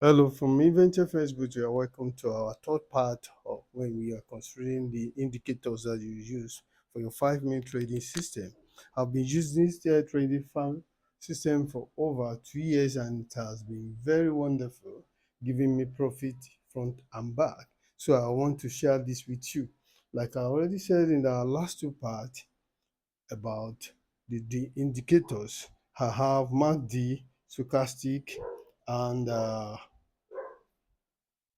Hello, from Inventor Facebook, you are welcome to our third part of when we are considering the indicators that you use for your 5 minute trading system. I've been using this trading farm system for over 2 years and it has been very wonderful, giving me profit front and back. So I want to share this with you. Like I already said in the last two parts about the indicators, I have MACD, stochastic, and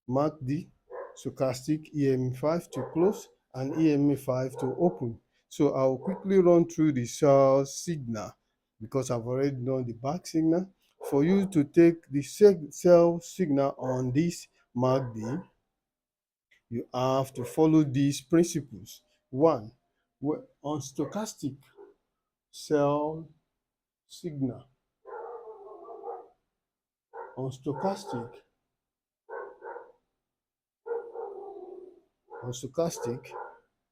MACD, stochastic, EMA5 to close and EMA5 to open. So I'll quickly run through the sell signal because I've already done the back signal. For you to take the sell signal on this MACD, you have to follow these principles. One, on stochastic sell signal, on stochastic, on stochastic,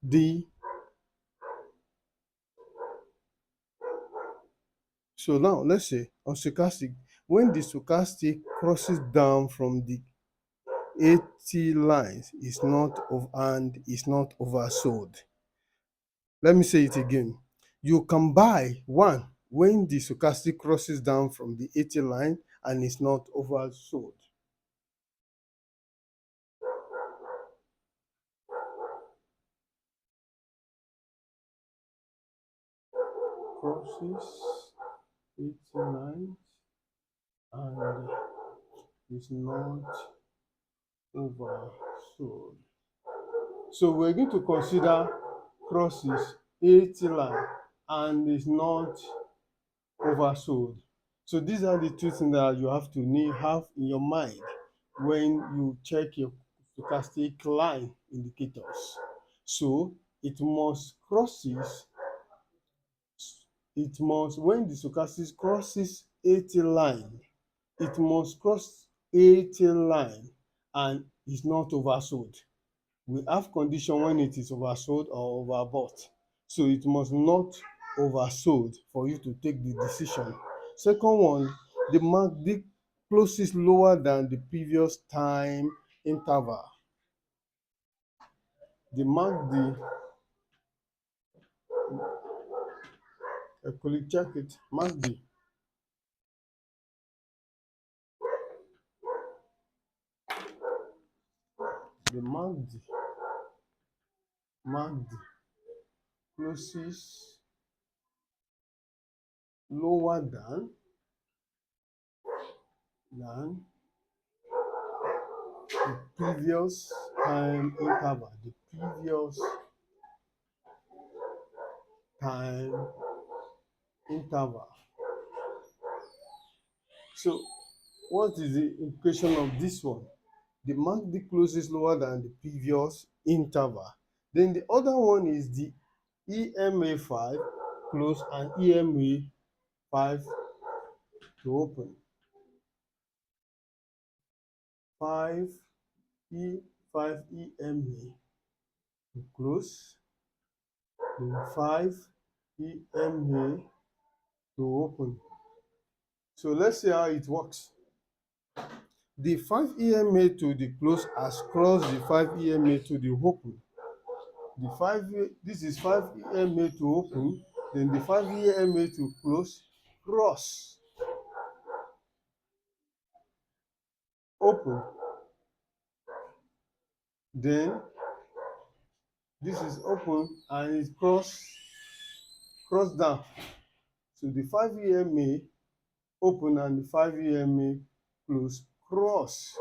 the So now let's say on stochastic, when the stochastic crosses down from the 80 lines, is not of and is not oversold. Let me say it again. You can buy one when the stochastic crosses down from the 80 line and is not oversold. Crosses 80 lines and is not oversold. So we're going to consider crosses 80 line and is not oversold. So these are the two things that you have to have in your mind when you check your stochastic line indicators. So it must when the stochastic crosses 80 line, it must cross 80 line and is not oversold. We have condition when it is oversold or overbought. So it must not oversold for you to take the decision. Second one, the MACD closes lower than the previous time interval. The MACD, check it, MACD. The MACD closes lower than the previous time interval. The previous time interval. So what is the implication of this one? The MACD closes lower than the previous interval. Then the other one is the EMA5 close and EMA5 to open. 5 5 EMA to close, then 5 EMA to open. So let's see how it works. The 5 EMA to the close has crossed the 5 EMA to the open. This is 5 EMA to open, then the 5 EMA to close, cross, open. Then this is open and it cross down. So the 5 EMA open and the 5 EMA close, cross.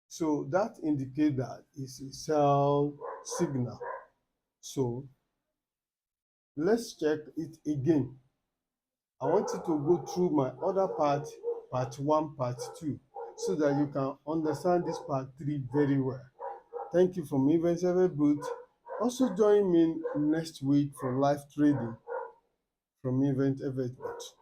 So that indicates that it's a sell signal. So let's check it again. I want you to go through my other part 1, part 2, so that you can understand this part 3 very well. Thank you from Inventor Booth. Also join me next week for live trading from Inventor Booth.